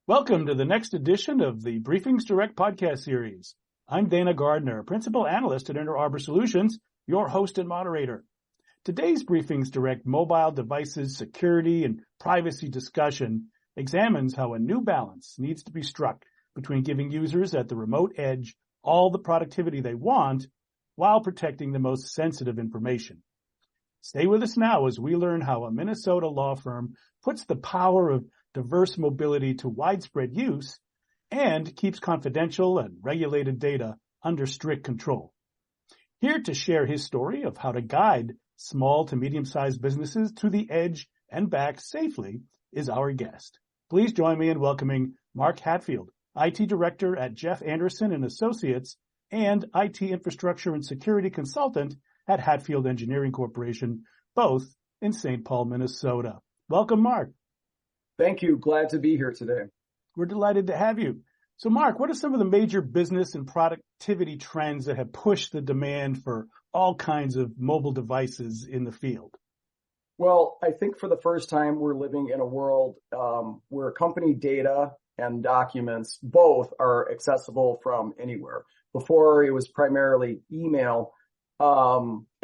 Welcome to the next edition of the BriefingsDirect podcast series. I'm Dana Gardner, Principal Analyst at Inter Arbor Solutions, your host and moderator. Today's BriefingsDirect mobile devices security and privacy discussion examines how a new balance needs to be struck between giving users at the remote edge all the productivity they want while protecting the most sensitive information. Stay with us now as we learn how a Minnesota law firm puts the power of diverse mobility to widespread use and keeps confidential and regulated data under strict control. Here to share his story of how to guide small to medium-sized businesses to the edge and back safely is our guest. Please join me in welcoming Mark Hatfield, IT Director at Jeff Anderson and Associates and IT Infrastructure and Security Consultant at Hatfield Engineering Corporation, both in St. Paul, Minnesota. Welcome, Mark. Thank you. Glad to be here today. We're delighted to have you. So, Mark, what are some of the major business and productivity trends that have pushed the demand for all kinds of mobile devices in the field? Well, I think for the first time, we're living in a world where company data and documents both are accessible from anywhere. Before, it was primarily email.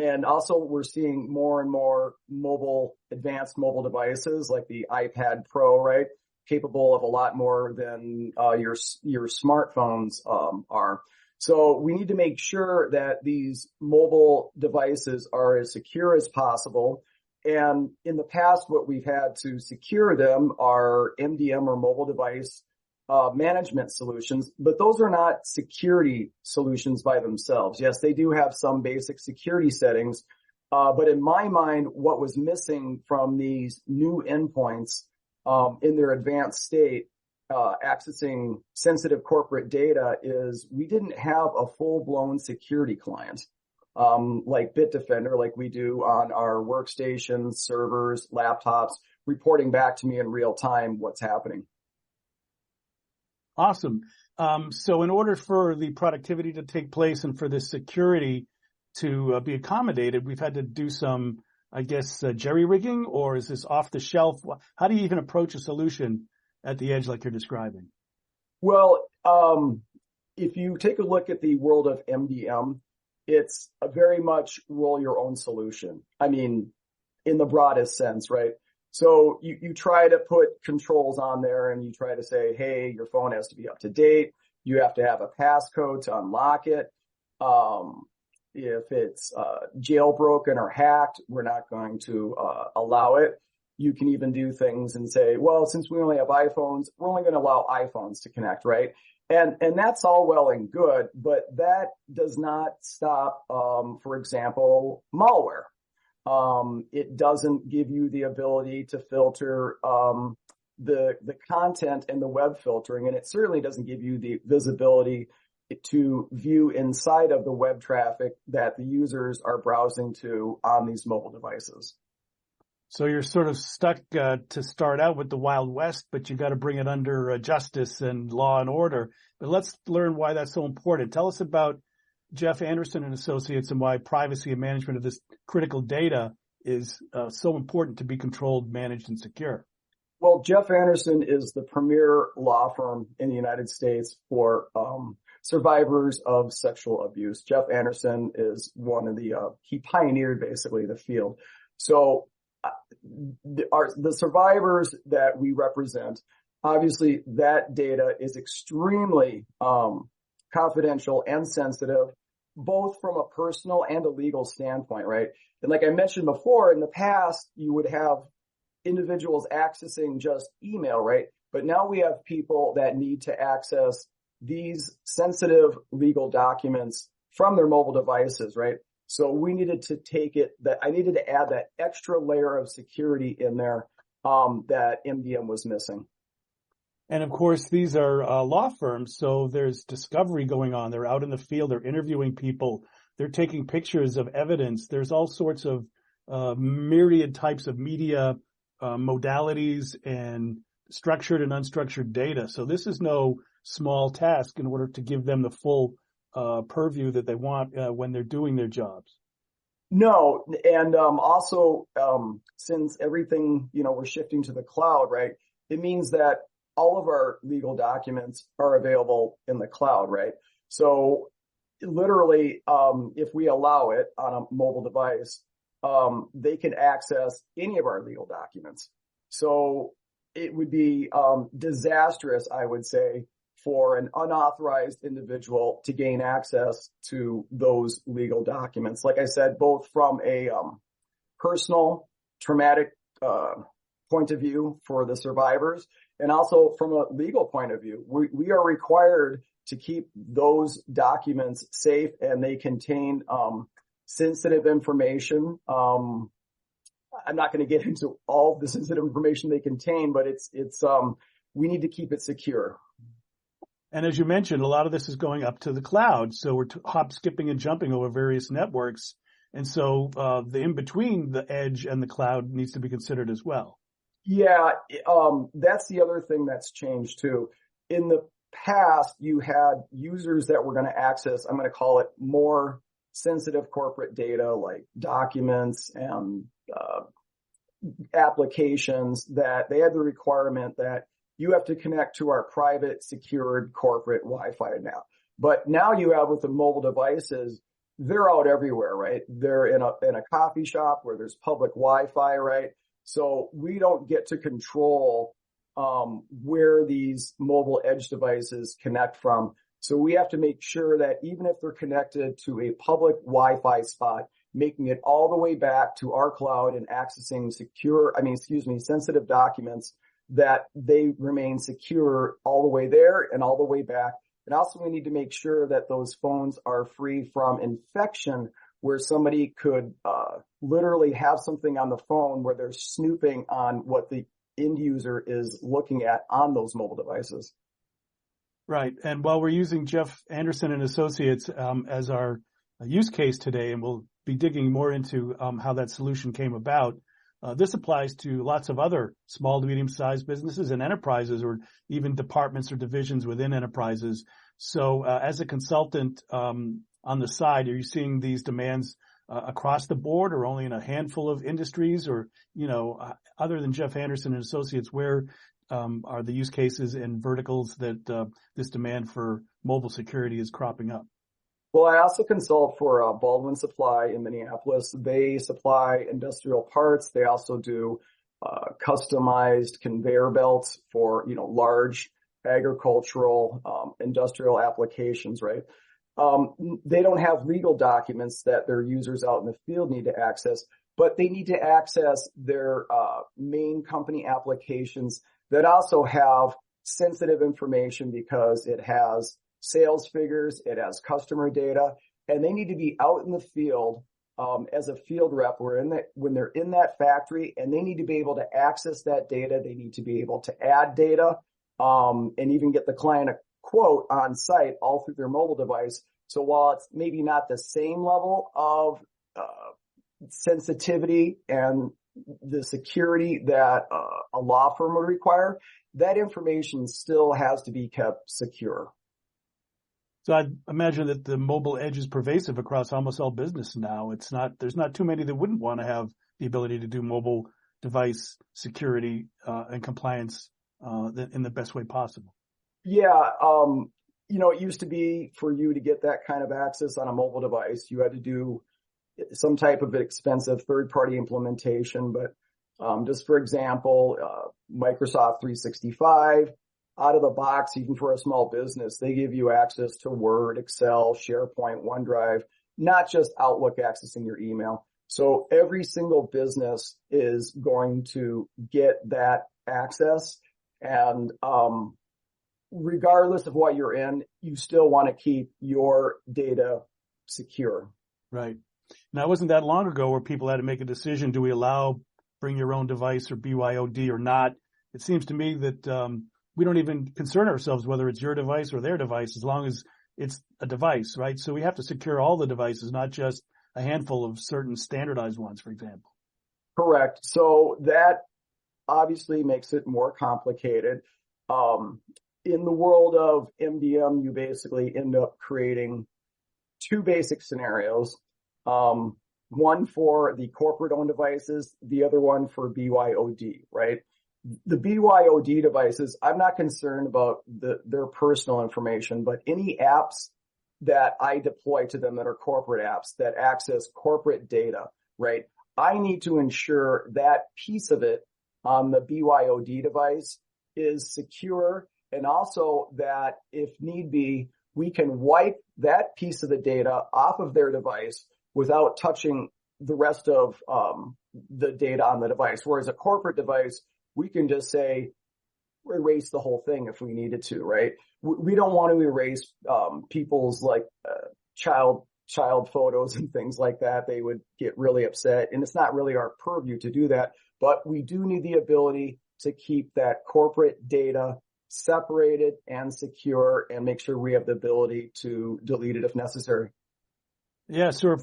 And also we're seeing more and more advanced mobile devices like the iPad Pro, right? Capable of a lot more than your smartphones are. So we need to make sure that these mobile devices are as secure as possible. And in the past, what we've had to secure them are MDM or mobile device management solutions, but those are not security solutions by themselves. Yes, they do have some basic security settings, but in my mind, what was missing from these new endpoints in their advanced state, accessing sensitive corporate data, is we didn't have a full-blown security client like Bitdefender, like we do on our workstations, servers, laptops, reporting back to me in real time what's happening. Awesome. So in order for the productivity to take place and for the security to be accommodated, we've had to do some, jerry-rigging, or is this off the shelf? How do you even approach a solution at the edge like you're describing? Well, if you take a look at the world of MDM, it's a very much roll your own solution. I mean, in the broadest sense, right? So you try to put controls on there and you try to say, hey, your phone has to be up to date. You have to have a passcode to unlock it. If it's jailbroken or hacked, we're not going to allow it. You can even do things and say, well, since we only have iPhones, we're only going to allow iPhones to connect, right? And that's all well and good, but that does not stop, for example, malware. It doesn't give you the ability to filter the content and the web filtering, and it certainly doesn't give you the visibility to view inside of the web traffic that the users are browsing to on these mobile devices. So you're sort of stuck to start out with the Wild West, but you got to bring it under justice and law and order. But let's learn why that's so important. Tell us about Jeff Anderson and Associates and why privacy and management of this critical data is so important to be controlled, managed, and secure. Well, Jeff Anderson is the premier law firm in the United States for survivors of sexual abuse. Jeff Anderson is one of he pioneered basically the field. So the survivors that we represent, obviously that data is extremely confidential and sensitive, both from a personal and a legal standpoint, right? And like I mentioned before, in the past, you would have individuals accessing just email, right? But now we have people that need to access these sensitive legal documents from their mobile devices, right? So we needed to I needed to add that extra layer of security in there that MDM was missing. And of course, these are law firms, so there's discovery going on. They're out in the field, they're interviewing people, they're taking pictures of evidence. There's all sorts of myriad types of media modalities and structured and unstructured data. So this is no small task in order to give them the full purview that they want when they're doing their jobs. No, and also since everything, we're shifting to the cloud, right? It means that all of our legal documents are available in the cloud, right? So literally, if we allow it on a mobile device, they can access any of our legal documents. So it would be disastrous, I would say, for an unauthorized individual to gain access to those legal documents. Like I said, both from a personal traumatic point of view for the survivors, and also from a legal point of view. We are required to keep those documents safe, and they contain sensitive information. I'm not going to get into all of the sensitive information they contain, but it's we need to keep it secure. And as you mentioned, a lot of this is going up to the cloud. So we're hop, skipping, and jumping over various networks. And so the in between the edge and the cloud needs to be considered as well. Yeah, that's the other thing that's changed too. In the past, you had users that were going to access, I'm going to call it more sensitive corporate data like documents and applications, that they had the requirement that you have to connect to our private, secured corporate Wi-Fi now. But now you have, with the mobile devices, they're out everywhere, right? They're in a coffee shop where there's public Wi-Fi, right? So we don't get to control where these mobile edge devices connect from. So we have to make sure that even if they're connected to a public Wi-Fi spot, making it all the way back to our cloud and accessing sensitive documents, that they remain secure all the way there and all the way back. And also we need to make sure that those phones are free from infection, where somebody could literally have something on the phone where they're snooping on what the end user is looking at on those mobile devices. Right. And while we're using Jeff Anderson and Associates as our use case today, and we'll be digging more into how that solution came about, this applies to lots of other small to medium-sized businesses and enterprises, or even departments or divisions within enterprises. So as a consultant on the side, are you seeing these demands across the board, or only in a handful of industries? Or, other than Jeff Anderson and Associates, where are the use cases and verticals that this demand for mobile security is cropping up? Well, I also consult for Baldwin Supply in Minneapolis. They supply industrial parts. They also do customized conveyor belts for, large agricultural, industrial applications, right? They don't have legal documents that their users out in the field need to access, but they need to access their main company applications that also have sensitive information, because it has sales figures, it has customer data, and they need to be out in the field as a field rep when they're in that factory, and they need to be able to access that data. They need to be able to add data and even get the client a quote on site all through their mobile device. So while it's maybe not the same level of sensitivity and the security that a law firm would require, that information still has to be kept secure. So I imagine that the mobile edge is pervasive across almost all business now. There's not too many that wouldn't want to have the ability to do mobile device security and compliance in the best way possible. Yeah. It used to be, for you to get that kind of access on a mobile device, you had to do some type of expensive third-party implementation. But just for example, Microsoft 365, out of the box, even for a small business, they give you access to Word, Excel, SharePoint, OneDrive, not just Outlook accessing your email. So every single business is going to get that access. And regardless of what you're in, you still want to keep your data secure. Right. Now, it wasn't that long ago where people had to make a decision: do we allow bring your own device or BYOD or not? It seems to me that we don't even concern ourselves whether it's your device or their device, as long as it's a device, right? So we have to secure all the devices, not just a handful of certain standardized ones, for example. Correct. So that obviously makes it more complicated. In the world of MDM, you basically end up creating two basic scenarios. One for the corporate-owned devices, the other one for BYOD, right? The BYOD devices, I'm not concerned about their personal information, but any apps that I deploy to them that are corporate apps that access corporate data, right? I need to ensure that piece of it on the BYOD device is secure, and also that if need be, we can wipe that piece of the data off of their device without touching the rest of the data on the device. Whereas a corporate device, we can just say, erase the whole thing if we needed to, right? We don't want to erase people's child photos and things like that. They would get really upset, and it's not really our purview to do that. But we do need the ability to keep that corporate data separated and secure, and make sure we have the ability to delete it if necessary. Yeah, sure.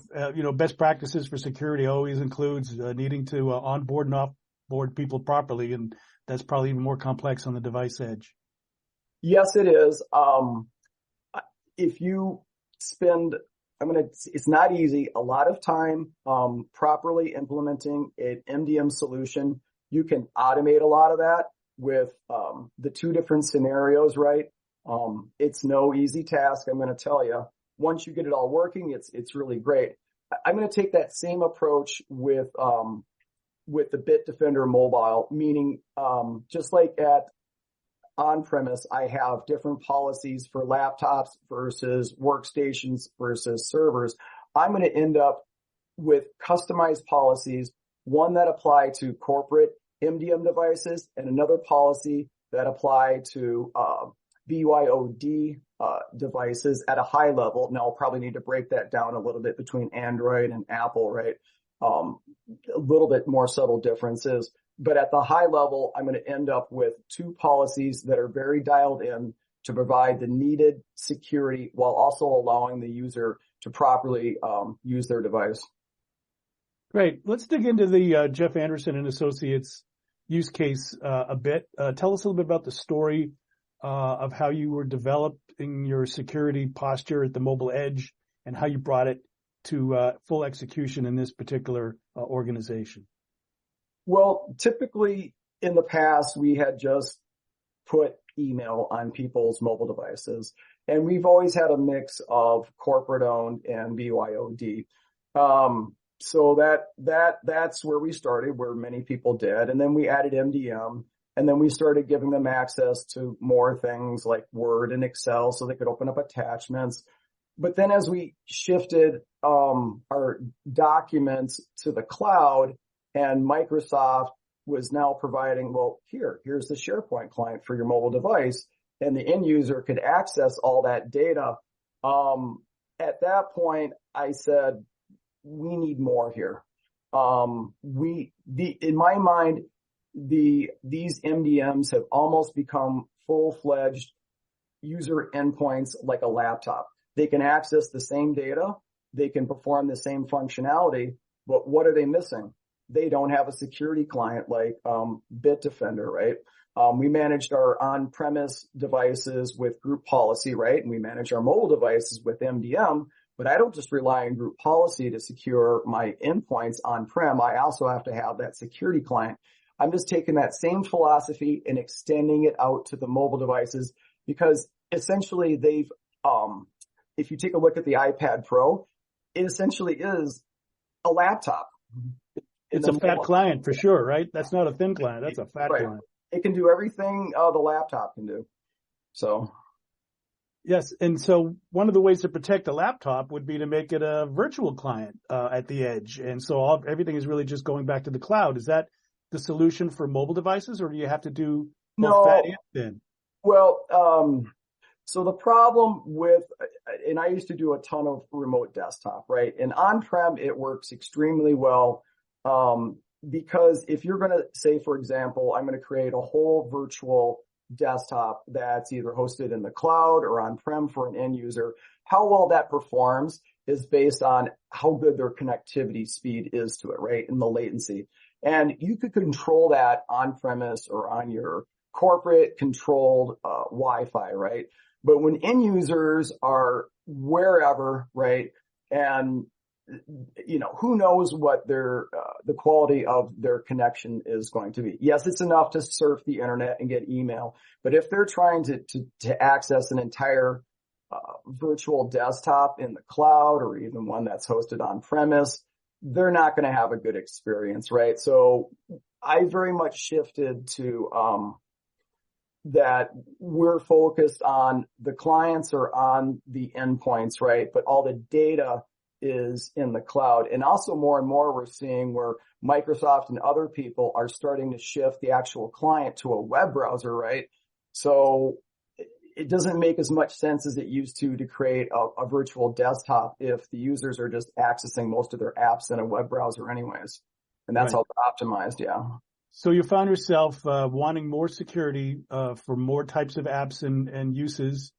Best practices for security always includes needing to onboard and offboard people properly, and that's probably even more complex on the device edge. Yes, it is. If you spend, it's not easy, a lot of time properly implementing an MDM solution. You can automate a lot of that with the two different scenarios, right? It's no easy task, I'm going to tell you. Once you get it all working, it's really great. I'm going to take that same approach with the Bitdefender mobile, meaning just like at on-premise, I have different policies for laptops versus workstations versus servers. I'm going to end up with customized policies, one that apply to corporate MDM devices and another policy that apply to BYOD devices at a high level. Now, I'll probably need to break that down a little bit between Android and Apple, right? A little bit more subtle differences. But at the high level, I'm going to end up with two policies that are very dialed in to provide the needed security while also allowing the user to properly use their device. Great. Let's dig into the Jeff Anderson and Associates use case a bit. Tell us a little bit about the story of how you were developing your security posture at the mobile edge and how you brought it to full execution in this particular organization. Well, typically in the past, we had just put email on people's mobile devices, and we've always had a mix of corporate owned and BYOD. So that's where we started, where many people did. And then we added MDM, and then we started giving them access to more things like Word and Excel so they could open up attachments. But then as we shifted our documents to the cloud, and Microsoft was now providing, well, here's the SharePoint client for your mobile device, and the end user could access all that data. At that point, I said, we need more here. In my mind, these MDMs have almost become full-fledged user endpoints like a laptop. They can access the same data, they can perform the same functionality, but what are they missing? They don't have a security client like Bitdefender, right? We managed our on-premise devices with group policy, right? And we manage our mobile devices with MDM, but I don't just rely on group policy to secure my endpoints on-prem. I also have to have that security client. I'm just taking that same philosophy and extending it out to the mobile devices because essentially they've, if you take a look at the iPad Pro, it essentially is a laptop. It's a fat client for sure, right? That's not a thin client. That's a fat client. It can do everything the laptop can do. So. Yes. And so one of the ways to protect a laptop would be to make it a virtual client at the edge. And so everything is really just going back to the cloud. Is that the solution for mobile devices, or do you have to do both fat and thin? Well, so the problem with, and I used to do a ton of remote desktop, right? And on-prem, it works extremely well. Because if you're going to say, for example, I'm going to create a whole virtual desktop that's either hosted in the cloud or on-prem for an end user, how well that performs is based on how good their connectivity speed is to it, right? And the latency. And you could control that on-premise or on your corporate controlled Wi-Fi, right? But when end users are wherever, right, and who knows what the quality of their connection is going to be. Yes, it's enough to surf the internet and get email, but if they're trying to access an entire virtual desktop in the cloud or even one that's hosted on premise, they're not going to have a good experience, right? So I very much shifted to that we're focused on the clients or on the endpoints, right? But all the data is in the cloud. And also more and more we're seeing where Microsoft and other people are starting to shift the actual client to a web browser, right? So it doesn't make as much sense as it used to create a virtual desktop if the users are just accessing most of their apps in a web browser anyways. And that's how they're optimized, yeah. So you found yourself wanting more security for more types of apps and uses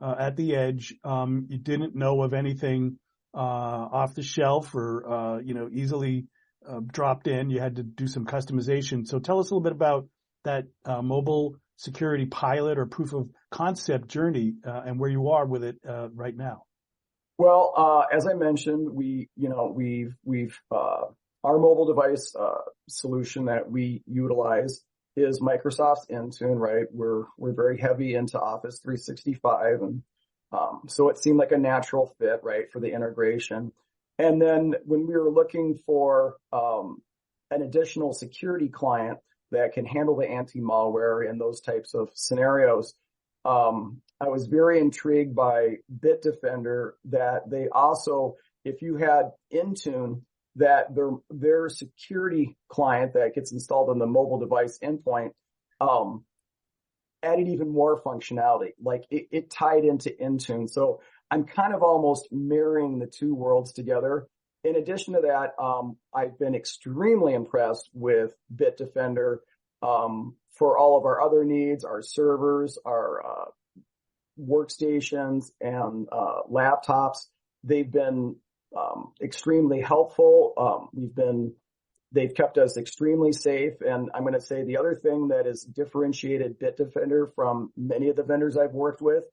at the edge. You didn't know of anything off the shelf or easily dropped in. You had to do some customization. So tell us a little bit about that mobile security pilot or proof of concept journey and where you are with it right now. Well, as I mentioned, we've our mobile device solution that we utilize is Microsoft's Intune, right? We're very heavy into Office 365, and so it seemed like a natural fit, right, for the integration. And then when we were looking for an additional security client that can handle the anti-malware and those types of scenarios, I was very intrigued by Bitdefender that they also, if you had Intune, that their security client that gets installed on the mobile device endpoint added even more functionality. Like it tied into Intune. So I'm kind of almost mirroring the two worlds together. In addition to that, I've been extremely impressed with Bitdefender for all of our other needs, our servers, our workstations, and laptops. They've been extremely helpful. They've kept us extremely safe. And I'm going to say the other thing that has differentiated Bitdefender from many of the vendors I've worked with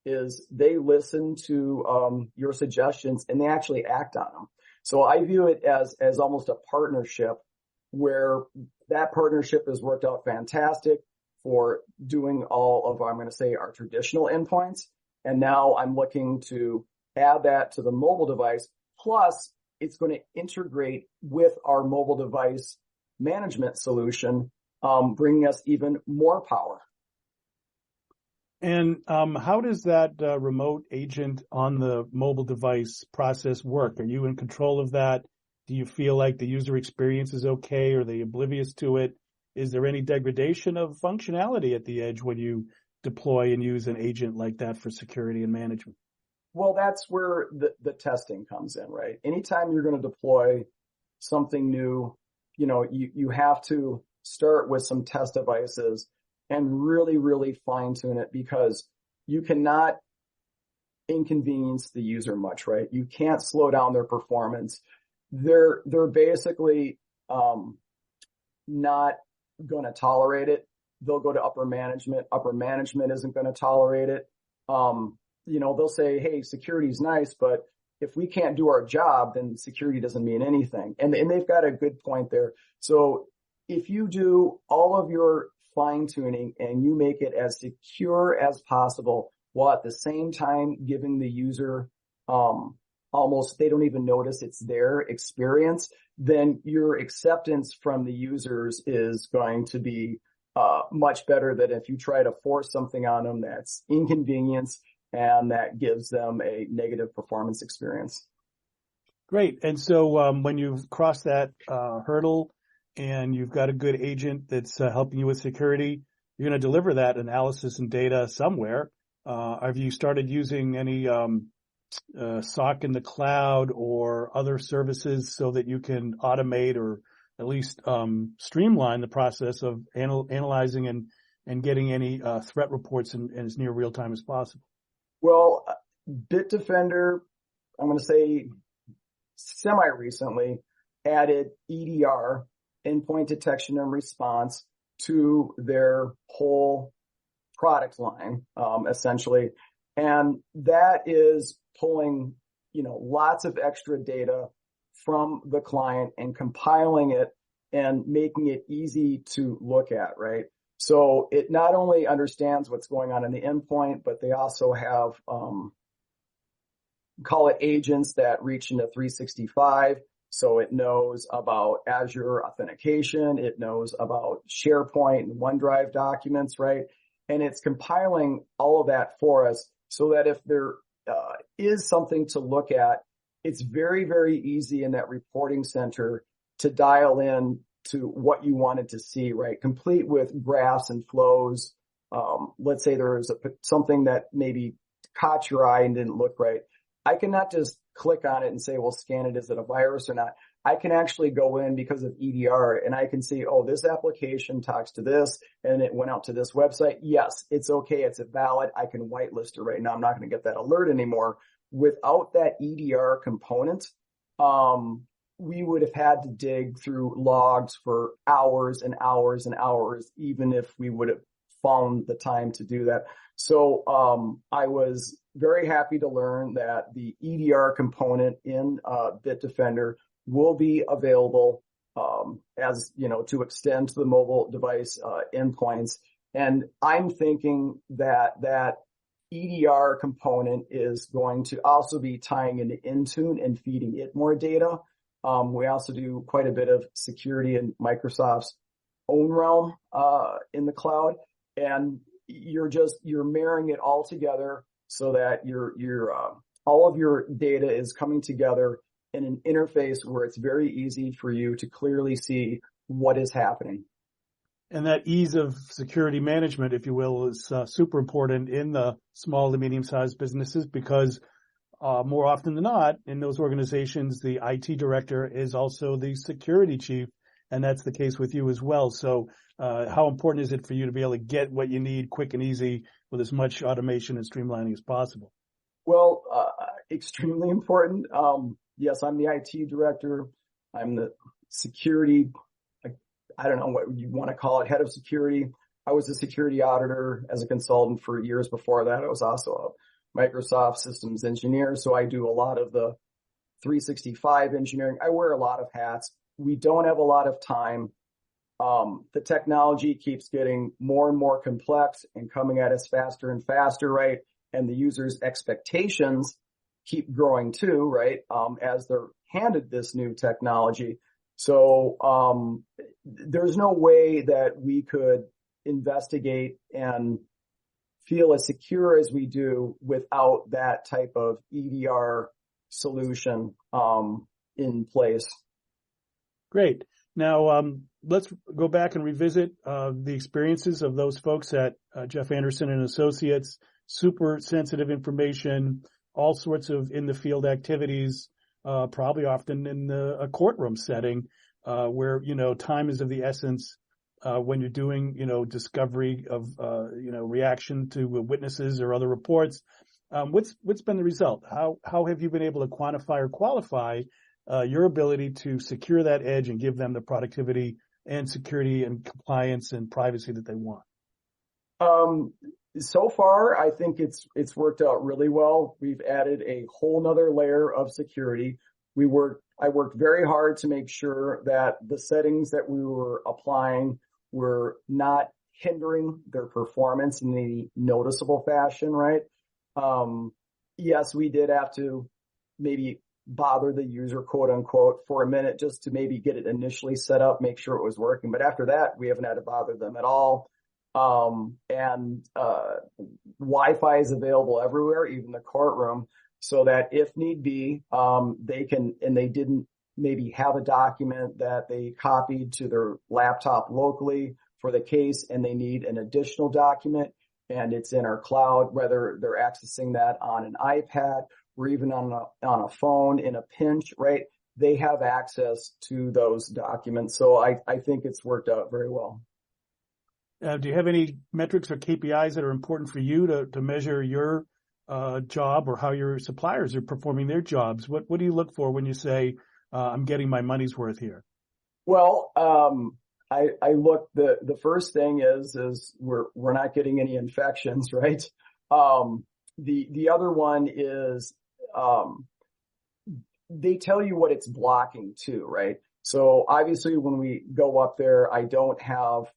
is they listen to your suggestions and they actually act on them. So I view it as almost a partnership where that partnership has worked out fantastic for doing all of, I'm going to say, our traditional endpoints. And now I'm looking to add that to the mobile device. Plus, it's going to integrate with our mobile device management solution, bringing us even more power. And how does that remote agent on the mobile device process work? Are you in control of that? Do you feel like the user experience is okay? Are they oblivious to it? Is there any degradation of functionality at the edge when you deploy and use an agent like that for security and management? Well, that's where the testing comes in, right? Anytime you're going to deploy something new, you have to start with some test devices and really, really fine tune it because you cannot inconvenience the user much, right? You can't slow down their performance. They're basically not going to tolerate it. They'll go to upper management. Upper management isn't going to tolerate it. They'll say, hey, security's nice, but if we can't do our job, then security doesn't mean anything. And they've got a good point there. So if you do all of your fine tuning and you make it as secure as possible, while at the same time giving the user, almost they don't even notice it's their experience, then your acceptance from the users is going to be much better than if you try to force something on them that's inconvenience and that gives them a negative performance experience. Great. And so when you've crossed that hurdle and you've got a good agent that's helping you with security, you're going to deliver that analysis and data somewhere. Have you started using any SOC in the cloud or other services so that you can automate or at least streamline the process of analyzing and getting any threat reports in as near real time as possible? Well, Bitdefender, I'm going to say semi-recently, added EDR, endpoint detection and response, to their whole product line, essentially. And that is pulling, lots of extra data from the client and compiling it and making it easy to look at, right? So it not only understands what's going on in the endpoint, but they also have, call it agents that reach into 365. So it knows about Azure authentication. It knows about SharePoint and OneDrive documents, right? And it's compiling all of that for us so that if there is something to look at, it's very, very easy in that reporting center to dial in to what you wanted to see, right? Complete with graphs and flows. Let's say there is something that maybe caught your eye and didn't look right. I cannot just click on it and say, well, scan it. Is it a virus or not? I can actually go in because of EDR and I can see, oh, this application talks to this and it went out to this website. Yes, it's okay. It's valid. I can whitelist it right now. I'm not going to get that alert anymore. Without that EDR component, we would have had to dig through logs for hours and hours and hours, even if we would have found the time to do that. So I was very happy to learn that the EDR component in Bitdefender will be available as, to extend to the mobile device endpoints. And I'm thinking that that EDR component is going to also be tying into Intune and feeding it more data. We also do quite a bit of security in Microsoft's own realm in the cloud, and you're marrying it all together so that all of your data is coming together in an interface where it's very easy for you to clearly see what is happening. And that ease of security management, if you will, is super important in the small to medium-sized businesses because more often than not, in those organizations, the IT director is also the security chief, and that's the case with you as well. So how important is it for you to be able to get what you need quick and easy with as much automation and streamlining as possible? Well, extremely important. Yes, I'm the IT director. I'm the security, I don't know what you want to call it, head of security. I was a security auditor as a consultant for years before that. I was also a Microsoft systems engineer. So I do a lot of the 365 engineering. I wear a lot of hats. We don't have a lot of time. The technology keeps getting more and more complex and coming at us faster and faster, right? And the user's expectations keep growing too, right? As they're handed this new technology. So, there's no way that we could investigate and feel as secure as we do without that type of EDR solution, in place. Great. Now, let's go back and revisit the experiences of those folks at Jeff Anderson and Associates. Super sensitive information, all sorts of in the field activities, probably often in a courtroom setting where time is of the essence when you're doing discovery of reaction to witnesses or other reports. What's been the result? How have you been able to quantify or qualify your ability to secure that edge and give them the productivity and security and compliance and privacy that they want? So far, I think it's worked out really well. We've added a whole nother layer of security. I worked very hard to make sure that the settings that we were applying were not hindering their performance in any noticeable fashion, right? Yes, we did have to maybe bother the user, quote unquote, for a minute just to maybe get it initially set up, make sure it was working. But after that, we haven't had to bother them at all. Wi-Fi is available everywhere, even the courtroom, so that if need be, they can, and they didn't maybe have a document that they copied to their laptop locally for the case and they need an additional document and it's in our cloud, whether they're accessing that on an iPad or even on a phone in a pinch, right? They have access to those documents. So I think it's worked out very well. Do you have any metrics or KPIs that are important for you to measure your job or how your suppliers are performing their jobs? What do you look for when you say, I'm getting my money's worth here? Well, I look, the first thing is we're not getting any infections, right? The other one is, they tell you what it's blocking too, right? So obviously when we go up there, I don't have,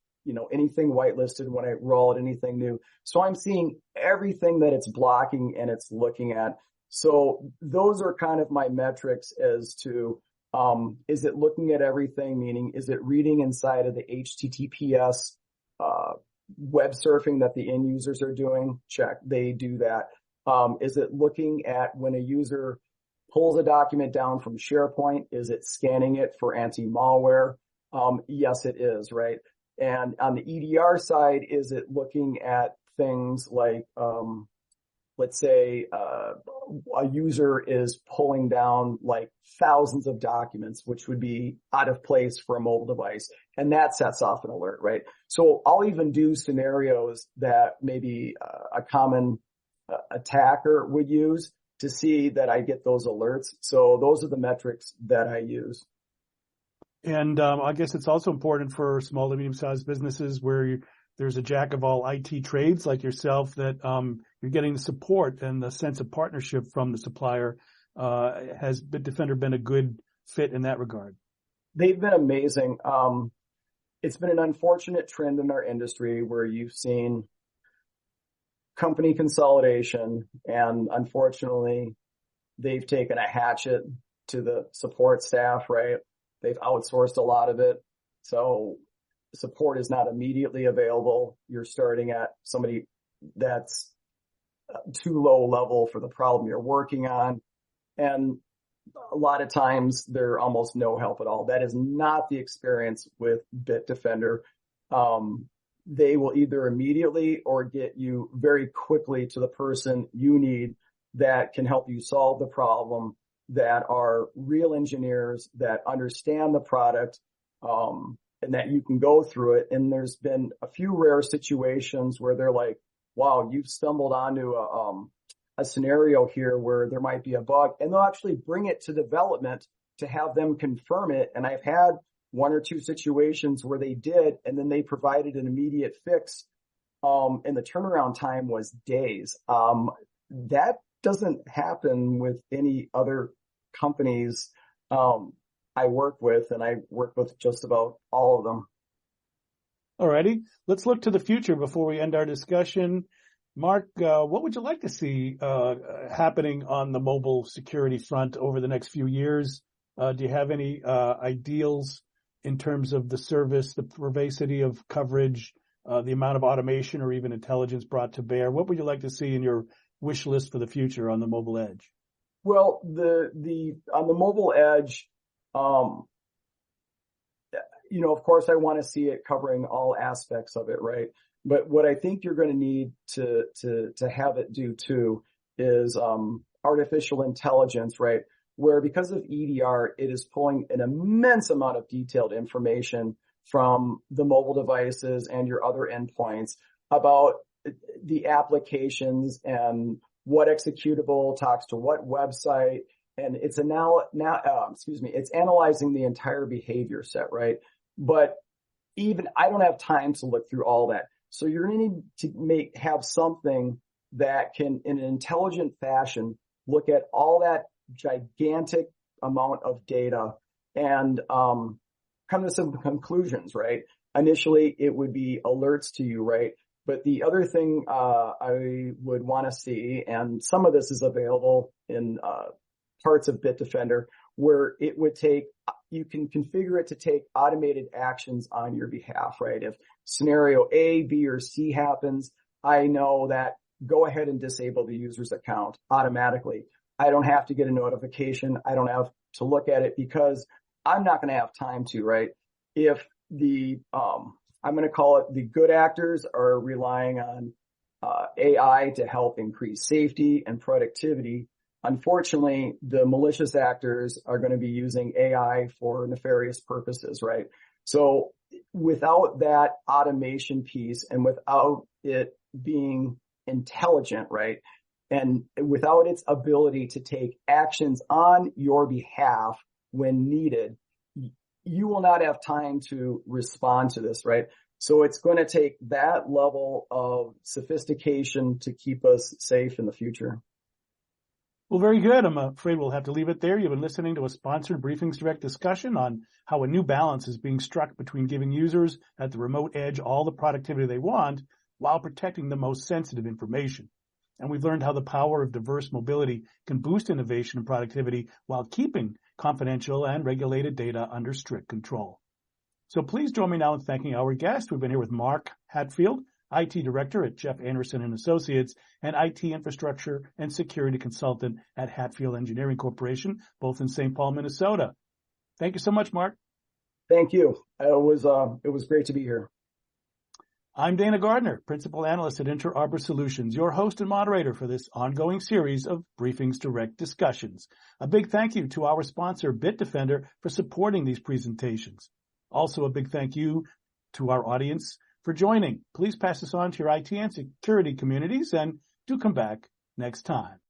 anything whitelisted when I roll out anything new. So I'm seeing everything that it's blocking and it's looking at. So those are kind of my metrics as to, is it looking at everything? Meaning, is it reading inside of the HTTPS, web surfing that the end users are doing? Check. They do that. Is it looking at when a user pulls a document down from SharePoint? Is it scanning it for anti-malware? Yes, it is, right? And on the EDR side, is it looking at things like, let's say, a user is pulling down like thousands of documents, which would be out of place for a mobile device. And that sets off an alert, right? So I'll even do scenarios that maybe a common attacker would use to see that I get those alerts. So those are the metrics that I use. And I guess it's also important for small to medium-sized businesses where there's a jack of all IT trades like yourself that you're getting the support and the sense of partnership from the supplier. Has Bitdefender been a good fit in that regard? They've been amazing. It's been an unfortunate trend in our industry where you've seen company consolidation, and unfortunately, they've taken a hatchet to the support staff, right? They've outsourced a lot of it. So support is not immediately available. You're starting at somebody that's too low level for the problem you're working on. And a lot of times they're almost no help at all. That is not the experience with Bitdefender. They will either immediately or get you very quickly to the person you need that can help you solve the problem, that are real engineers that understand the product, and that you can go through it. And there's been a few rare situations where they're like, wow, you've stumbled onto a scenario here where there might be a bug, and they'll actually bring it to development to have them confirm it. And I've had one or two situations where they did, and then they provided an immediate fix. And the turnaround time was days. That doesn't happen with any other companies I work with, and I work with just about all of them. Alrighty, let's look to the future before we end our discussion. Mark, what would you like to see happening on the mobile security front over the next few years? Do you have any ideals in terms of the service, the pervasivity of coverage, the amount of automation or even intelligence brought to bear? What would you like to see in your wish list for the future on the mobile edge? Well, on the mobile edge, of course I want to see it covering all aspects of it, right? But what I think you're going to need to have it do too is, artificial intelligence, right? Where because of EDR, it is pulling an immense amount of detailed information from the mobile devices and your other endpoints about the applications and what executable talks to what website, and it's it's analyzing the entire behavior set, right? But even I don't have time to look through all that. So you're going to need to have something that can, in an intelligent fashion, look at all that gigantic amount of data and come to some conclusions, right? Initially, it would be alerts to you, right? But the other thing I would want to see, and some of this is available in parts of Bitdefender, where it would you can configure it to take automated actions on your behalf, right? If scenario A, B, or C happens, I know that go ahead and disable the user's account automatically. I don't have to get a notification. I don't have to look at it because I'm not going to have time to, right? If I'm going to call it the good actors are relying on AI to help increase safety and productivity. Unfortunately, the malicious actors are going to be using AI for nefarious purposes, right? So without that automation piece and without it being intelligent, right? And without its ability to take actions on your behalf when needed, you will not have time to respond to this, right? So it's going to take that level of sophistication to keep us safe in the future. Well, very good. I'm afraid we'll have to leave it there. You've been listening to a sponsored Briefings Direct discussion on how a new balance is being struck between giving users at the remote edge all the productivity they want while protecting the most sensitive information. And we've learned how the power of diverse mobility can boost innovation and productivity while keeping confidential and regulated data under strict control. So please join me now in thanking our guest. We've been here with Mark Hatfield, IT Director at Jeff Anderson and Associates, and IT Infrastructure and Security Consultant at Hatfield Engineering Corporation, both in St. Paul, Minnesota. Thank you so much, Mark. Thank you. It was great to be here. I'm Dana Gardner, Principal Analyst at Inter Arbor Solutions, your host and moderator for this ongoing series of Briefings Direct discussions. A big thank you to our sponsor, Bitdefender, for supporting these presentations. Also, a big thank you to our audience for joining. Please pass this on to your IT and security communities, and do come back next time.